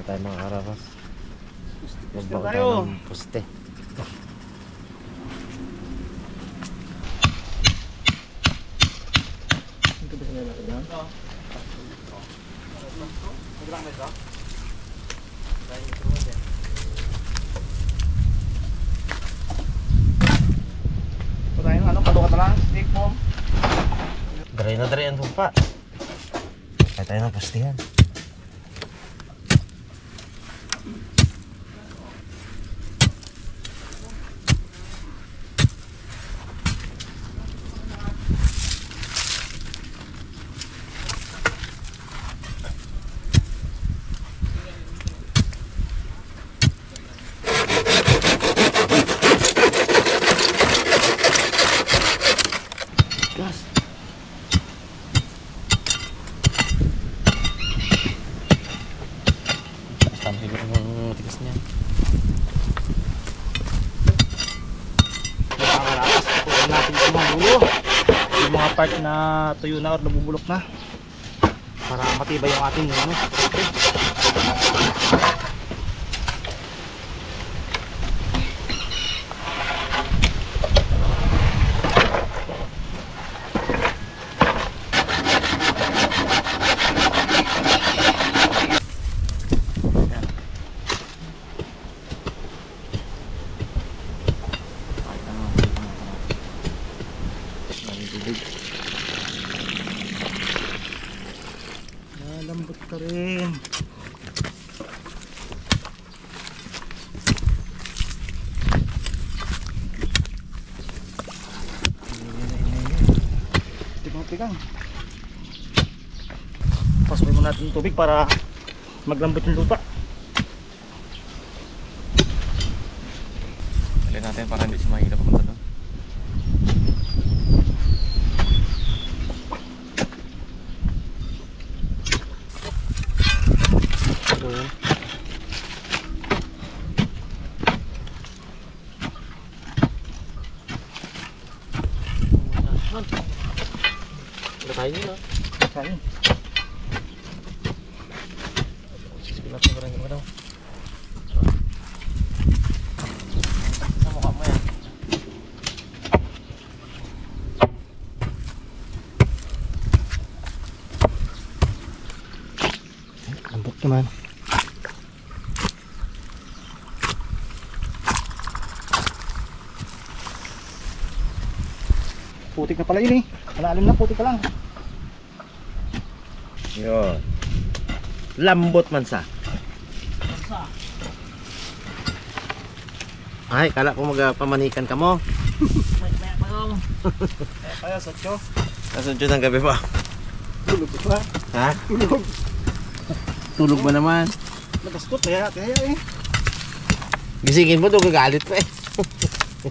na tayo mga karabas. Magbago tayo. tayo ng poste. Ito ba sila natin yan? Oo. Maglang ito? Patayin ng ano, palukat na lang, stick mo. Dry na dry ang lupa. Kaya tayo ng postihan. Yung mga part na tuyo na or nabubulok na para matibay yung ating ano, lambot ka rin. Tigang-tigang. Pasukin mo natin yung tubig para maglambot yung lupa. Alin natin para hindi siya mahirap pumunta doon. Kain nyo na. Kain. Sige natin parang gano'n daw. Sa mukha mo yan. Lambot naman. Putik na pala yun eh. Malalim na, putik ka lang. Yun. Lambot man sa. Ay, kala ko magpamanikan ka mo. Maya pa lang. Kaya satyo. Nasunod ng gabi pa. Tulog pa. Ha? Tulog. Tulog ba naman? Nagastot, kaya eh. Gisingin mo, doon gagalit pa eh.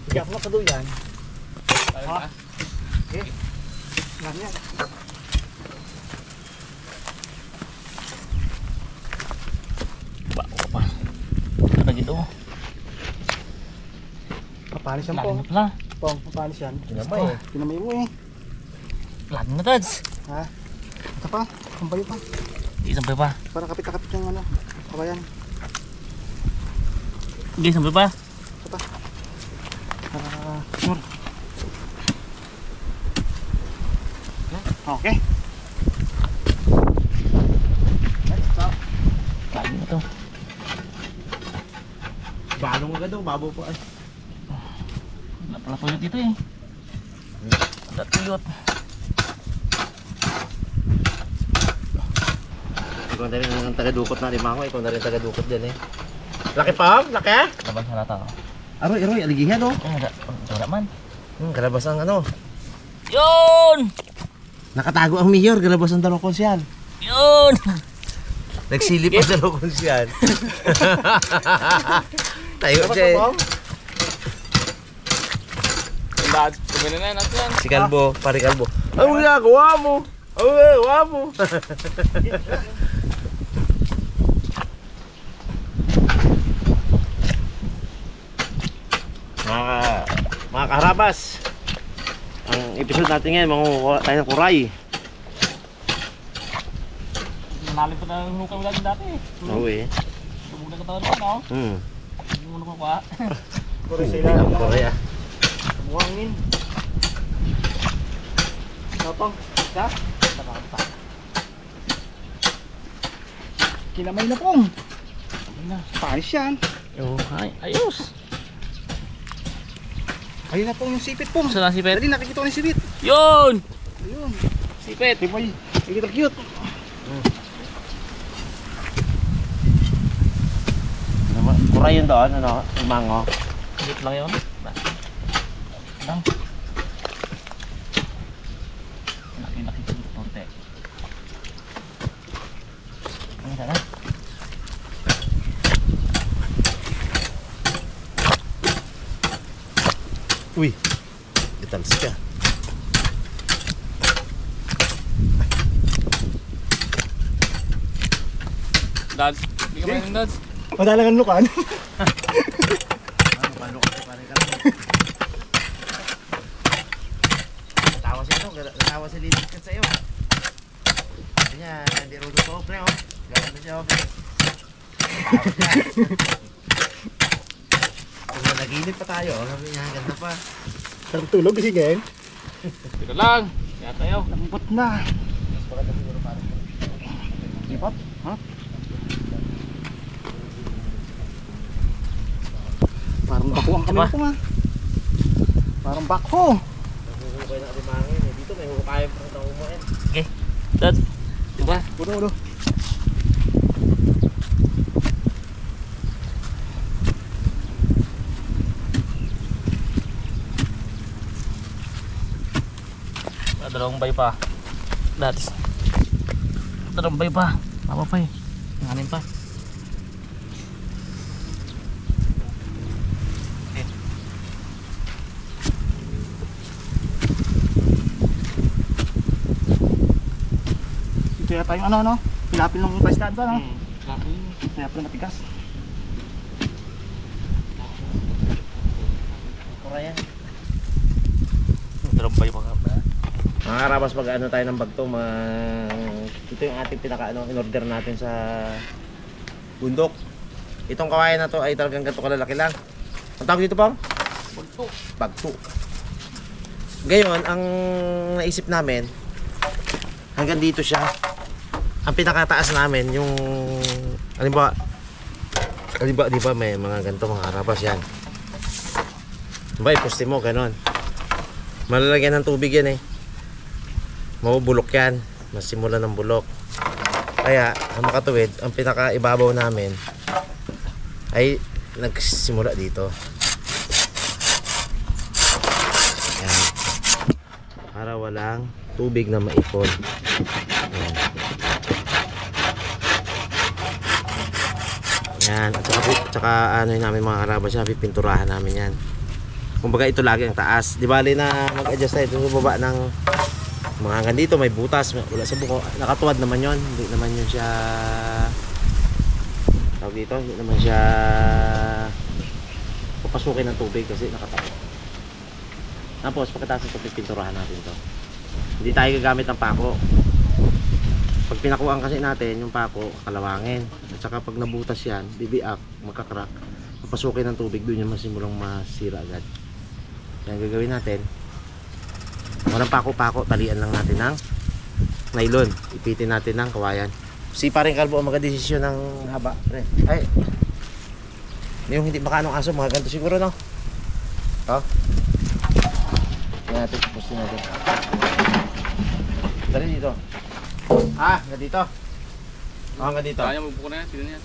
Kaya ako nakado yan. Tayo Ha? na. Eh. Yan yan. Bako pa. Ano dito? Papanis yan po. Lalim na pala. Pong, papanis yan. Kinamay eh. Kinamay mo eh. Lalim na Tads. Ha? Ito pa, kambayo pa. Isang pa pa. Para kapit na kapit yung ano, kabayan. Hindi, isang pa pa. Ito pa. Para sure. Okay. Let's stop. Lalim na to. Balong agad daw, babo pa eh. Wala pala tuyot dito eh. Wala tuyot. Ikaw na rin ang taga-dukot na lima ko. Ikaw na rin taga-dukot dyan eh. Laki pa? Laki? Laban sa lata. Aroy, aroy, aligihan oh. Wala man. Kalabas ang ano. Yun! Nakatago ang mayor, kalabas ang dalawang konsyal. Yun! Nagsilip ang dalawang konsyal. Tayo siya eh. Dads, kumina na natin yan. Si Kalbo, pare Kalbo. Ang ginagawa mo? Ang ginagawa mo? mga kaharabas, ang episode natin ngayon, mangukuha tayo ng kuray. Malalim pa na yung hukay mo dati eh. Oo eh. Tubog na katawan ko, no? Hindi mo nakukuha. Puro sila yung Korea. buhangin. Tapang, isa. Nakakata. Kinamay na pong. Ayun na. Panis yan. Oh, ayos. Ayun na pong yung sipit pong. Saan na si Pet? Dali, nakikita ko na yung sipit. Yun! Ayun. Si Pet. Di ba yun? Nakikita cute. Korea yun doon, ano? Umango. Higit lang yun. Lang. Laki-laki ko dito, konti. Ano sana? Uy, detals ka. Dads. Hindi ka mahiling dads. Madalangan lukan. Ano, palo ka pa rin ka lang. Natawa siya ito, natawa si Lidit ka sa'yo. Sabi niya, hindi rudo pa pre, oh. Gawin mo siya, oh, pre. Natawa siya. Kung naginip pa tayo, sabi niya, ganda pa. Sarap tulog kasi ngayon. Teka lang. Kaya tayo. Lambot na. Lipat? Ha? Parang bako ang kami po nga. Parang bako. Nahuhukay na kalimangin, eh. Dito may hukay pa na umuin. Okay. Dads. Diba? Udo. Dalawang bay pa. Dads. Dalawang bay pa. Tama pa eh. Nganin pa. Ito yata yung ano, pilapil ng plastan ba, no? Kaya pala matigas. Korea. Dalawang bay pa nga. Mga karabas, pag ano tayo ng bagto, ito yung ating in-order natin sa bundok. Itong kawayan na to ay talagang ganito kalalaki lang. Ang tawag dito pong? Bagto. Bagto. Ngayon, ang naisip namin, hanggang dito siya. Ang pinakataas namin, yung halimbawa, di ba may mga ganito mga karabas yan. Diba, iposte mo, ganon. Malalagyan ng tubig yan eh. Mabubulok yan, masimula ng bulok. Kaya ang makatuwid, ang pinakaibabaw namin ay nagsimula dito. Yan. Para walang tubig na maipon. Yan. Yan. At saka ano yun namin mga karabas, pipinturahan namin yan. Kumbaga ito lagi ang taas. Di bali na mag-adjust tayo ito sa baba ng mga hanggang dito may butas, wala sa buko, nakatuwad naman yon, hindi naman yun siya tawag dito, hindi naman siya papasukin ng tubig kasi nakatayo. Tapos pagkatapos ito pipinturahan natin to, hindi tayo gagamit ng pako. Pag pinakuan kasi natin yung pako, kalawangin, at saka pag nabutas yan, bibiak, magkakrak, papasukin ng tubig, doon yung masimulang masira agad. Yan gagawin natin. Walang pako-pako, talian lang natin ng nylon. Ipitin natin ng kawayan. Si paring Kalbo ang magdesisyon ng haba. Ay, yung hindi baka anong aso, mga ganito siguro, no? Oh. Yan natin, pustin natin. Dali dito. Hanggang dito. Oh, hanggang dito. Kaya magbuko na yan, pili na yan.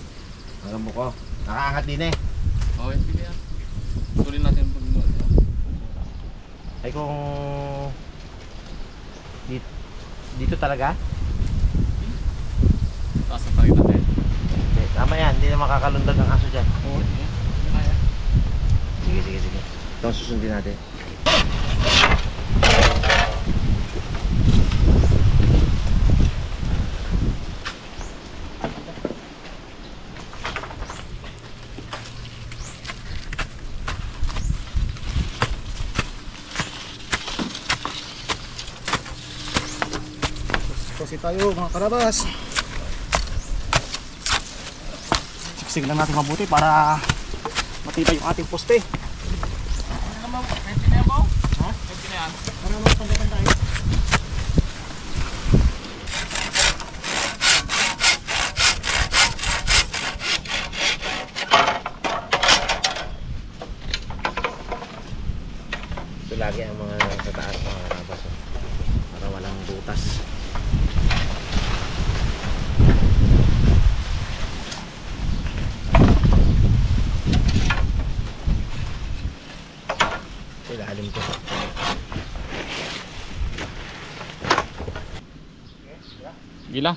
Hanggang buko. Nakaangat din eh. Okay, pili yan. Tulin natin pag Ay kung dito talaga? taas ang tayo natin. Okay, tama yan, hindi na makakalundag ang aso dyan. Oo, kaya. Sige. Ito ang susundin natin. Kasi tayo mga karabas. Tiksig lang natin mabuti para matibay yung ating poste. Ha? Para magpagdapan tayo. Ito lagi ang mga sa taas mga karabas. Para walang butas. Ilalim ko. Gila.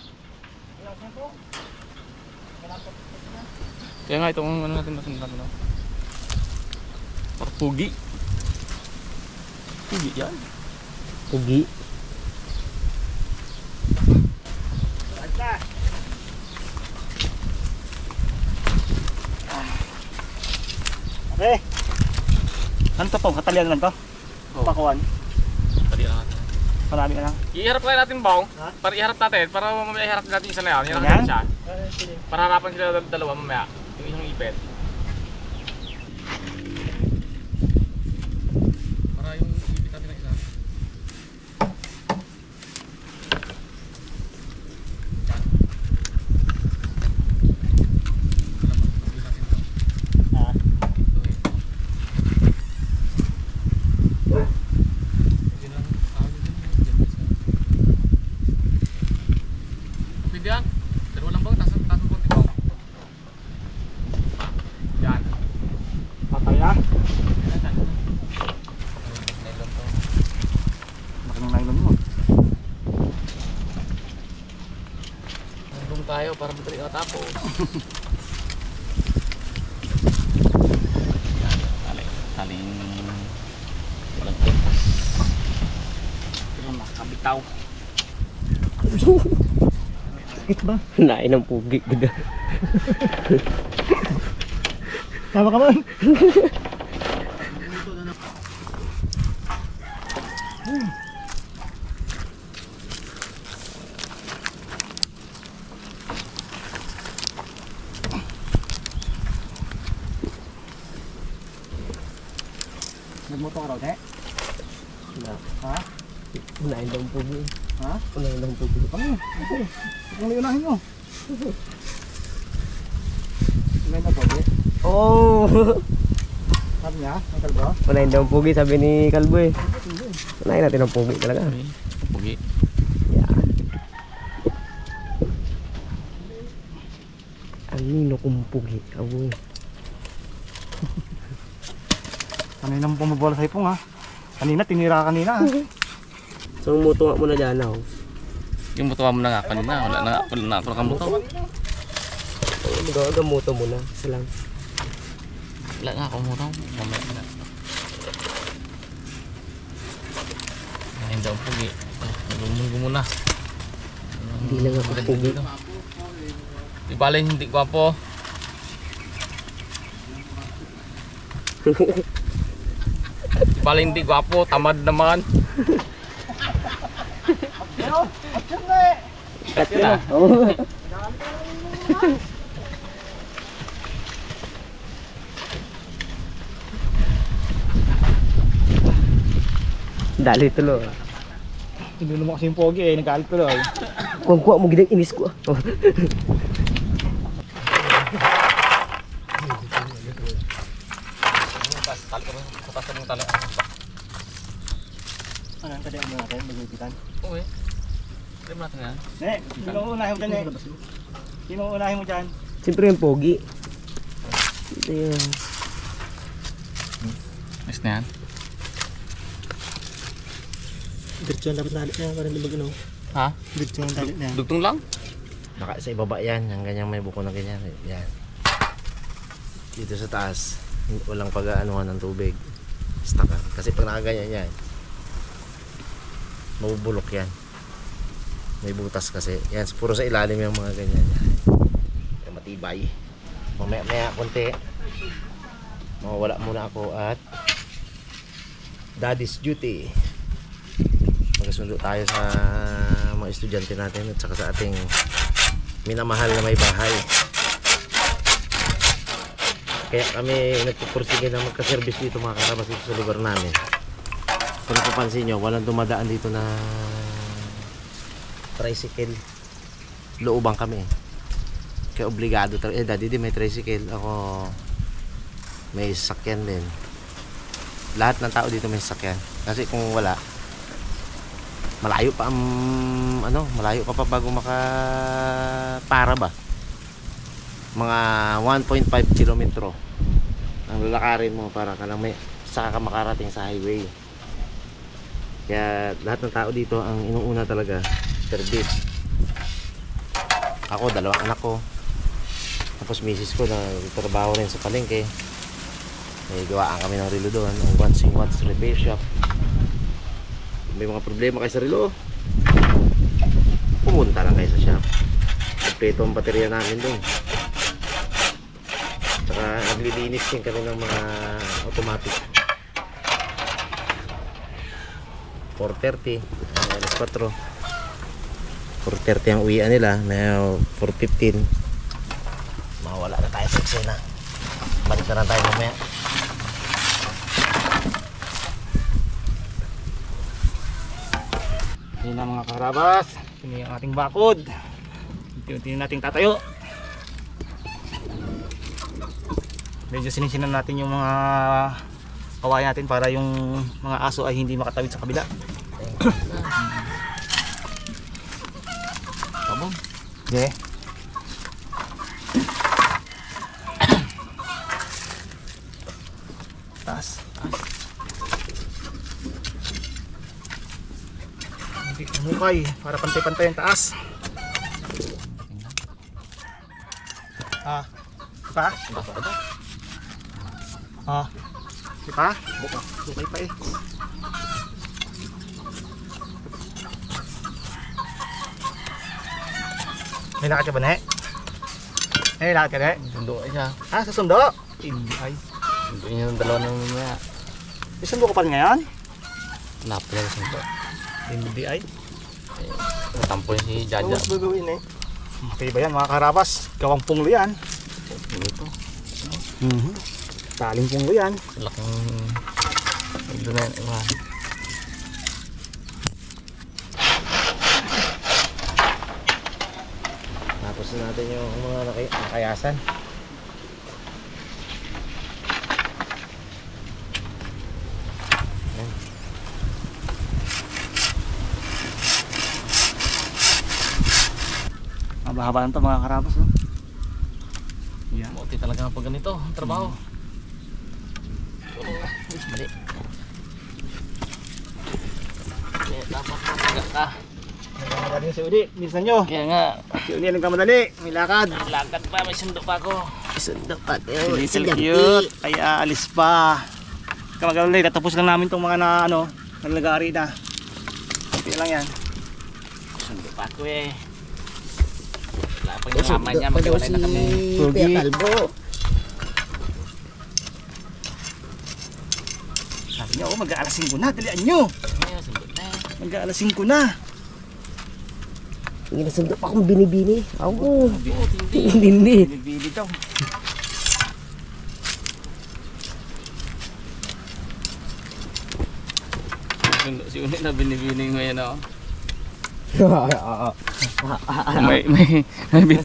Kaya nga itong ano natin nasundan no. Pugi. Pugi yan. Pugi. Okay. Ano to po? Katalian lang to? Oh. Pakuan. Tadi na natin. Marami na lang. Iharap lang natin bong. Ha? Para iharap natin. Para mamaya iharap natin isa na yan. Iharap Yan? natin siya. Para harapan sila dalawa mamaya. Yung isang ipet. Para yung ipit natin na isa. Ah. Pwede yan. Dalawa lang bang? Taas ang konti bang? Yan. Patay ah. Nylon to. Laki ng nylon mo. Nandun tayo para madali matapos. Yan. Taling walang tempas. Pero nakakabitaw. Sakit ba? Nain ng pugi. Tama ka man. Nagmoto ka raw, te? Ha? Nain ng pugi. Ha? Nain ng pugi. Ano? Okay. Ikaw na yunahin mo. Ganda po, te? Oh! Sabi niya, ang kalbo? Unahin daw ang pugi, sabi ni Kalbo eh. Unahin natin ang pugi talaga. Pugi. Yan. Ang nino kong pugi. Abo. Kanina mo pumabola sa ipong ha. Kanina, tinira ka kanina ha. So muto nga muna dyan ako. Yung butuwa mo na nga kanina. Wala na ako kang buto. Magamuto muna. Isa lang. Wala nga akong buto. Mamaya na. Ngayon daw pugi. Nagumunggo muna. Hindi lang ako pugi. Di bale hindi gwapo. Di bale hindi gwapo. Tamad naman. Pero, action na eh! Cut na. Oo. Dali tulo. Hindi naman kasi yung pogi eh, nagalit ko lang. Kuha mo gidang inis ko. Oh. Patasan ng tali. Ano ang kadang mo natin, maglupitan? Oo eh. Try mo natin yan. Ne, sino unahin mo dyan eh? Sino unahin mo dyan? Siyempre yung pogi. Ito yun. Nice na yan. Diretso ang dapat nalit niya, parang libag ano? Ha? Diretso ang dalit niya. Dugtong lang? Naka sa ibaba yan. Yung ganyang may buko na ganyan. Yan. Dito sa taas. Walang pag-aanuhan ng tubig. Staka. Kasi pag nakaganyan yan, mabubulok yan. May butas kasi. Yan. Puro sa ilalim yung mga ganyan. Kaya matibay. Mamaya konti. Mawawala muna ako at Daddy's duty. Magkasundo tayo sa mga estudyante natin at saka sa ating minamahal na may bahay. Kaya kami nagpupursige na magka-service dito mga karabas dito sa lugar namin. Kung napapansin nyo, walang dumadaan dito na tricycle. Loobang kami. Kaya obligado. Daddy din may tricycle. Ako may sasakyan din. Lahat ng tao dito may sasakyan. Kasi kung wala, malayo pa ang malayo ka pa bago para ba. Mga 1.5 kilometro ang lalakarin mo para ka lang saka ka makarating sa highway. Kaya lahat ng tao dito ang inuuna talaga service. Ako, dalawang anak ko, tapos misis ko na trabaho rin sa palengke. May gawaan kami ng relo doon, ang Watts repair shop. May mga problema kayo sa relo, pumunta lang kayo sa shop. Kompleto ang baterya namin doon. Tsaka naglilinis din kami ng mga automatic. 4:30 alas 4. 4:30 ang uwian nila. May 4:15 mawala na tayo sa eksena. Balik na lang tayo mamaya. Yun na mga karabas, yun yung ating bakod. Unti-unti nating tatayo. Medyo sinisinan natin yung mga kawayan natin para yung mga aso ay hindi makatawid sa kabila. Tabong. Okay. Taas. Hindi kumukay para pantay-pantay ang taas. Diba? Diba? Bukay pa eh. May lakad ka ba, Ne? May lakad ka, Ne? Sundo ay siya. Sa sundo? Hindi ay. Sundo niya ng dalawa ng mamaya. May sundo ka pa rin ngayon? Napala yung sundo. Hindi ay. Natampo yung si Jaja. Ano gagawin eh? Okay ba yan mga karabas? Gawang punglo yan. Ito. Taling punglo yan. Laking ito na yan. Iba. Tapos na natin yung mga nakayasan. Mahaba lang ito mga karabas. Oh. Yan. Buti talaga pag ganito ang trabaho. Mali. Kaya dapat magaga ka. Nagkamadali si Udi. Minsan nyo. Kaya nga. Si Udi nagkamadali. May lakad. Lakad pa. May sundo pa ako. Sundo pa tayo. Little cute. Ay aalis pa. Kamagalali. Tatapos lang namin itong mga na nalagari na. Hindi lang yan. Sundo pa ako eh. Wala pang yung mama niya. Magkawalay na kami. Kuya Kalbo. Sabi niya, mag-aalas 5 na. Dalian nyo. Ayun, sundo na eh. Mag-aalas 5 na. Hindi nasundo pa akong binibini. Ako. Hindi. Hindi. Binibili daw. Sundo si Uni na binibining mo yan oh. Oo. May bitog.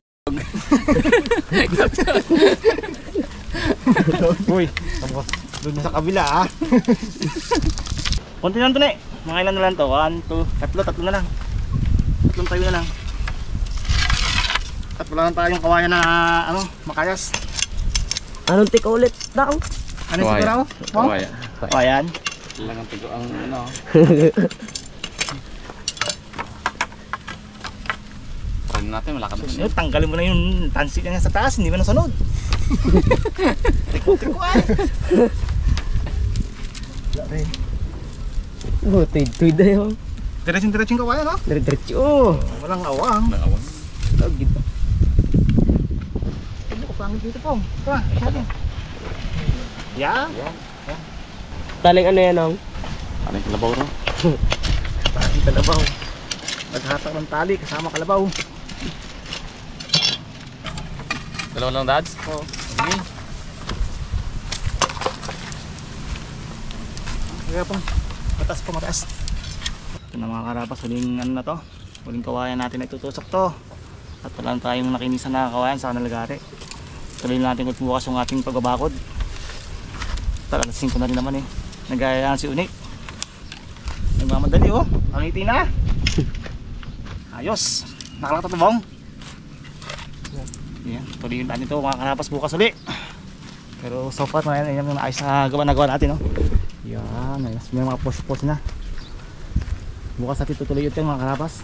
Uy, tapos doon na sa kabila ah. Konti lang to, Ne. Mga ilan na lang to? 1, 2, 3 na lang. 3 tayo na lang. At wala lang tayong kawayan na makayas. Anong tika ulit? Daw. Ano yung siguro? Kawaya. Kawayan. Lang ang tigo ang ano. Try natin, wala kami siya. Tanggalin mo na yung tansi niya sa taas, hindi mo nasunod. Tiko ay. Tuy na yun. Diretso-diretso yung kawayan, no? Diretso. Walang awang. Nakawag. Lagi ba? Ano ko pangit dito po? Ito ah, sabi. Yeah. Taling ano yan, ang? Ano yung kalabaw ro? Tali kalabaw. Naghatak ng tali kasama kalabaw. Dalawa lang dads? Oo. Sige. Kaya pong mataas po, mataas. Ito na mga karapas, huling ano na to, huling kawayan natin na itutusok to. At wala na tayong nakinisan na kawayan sa nalagari. Tuloy natin ulit bukas yung ating pagbabakod. Talalasing ko na rin naman eh. Nagayaan si Unik. Nagmamadali oh, pangiti na. Ayos, nakalatatubong. Yan, tuloy natin ito mga karapas bukas ulit. Pero so far yan yung naayos na nagawa natin oh. Yan, ayos, may mga post na. Bukas natin tutuloy ito mga karapas.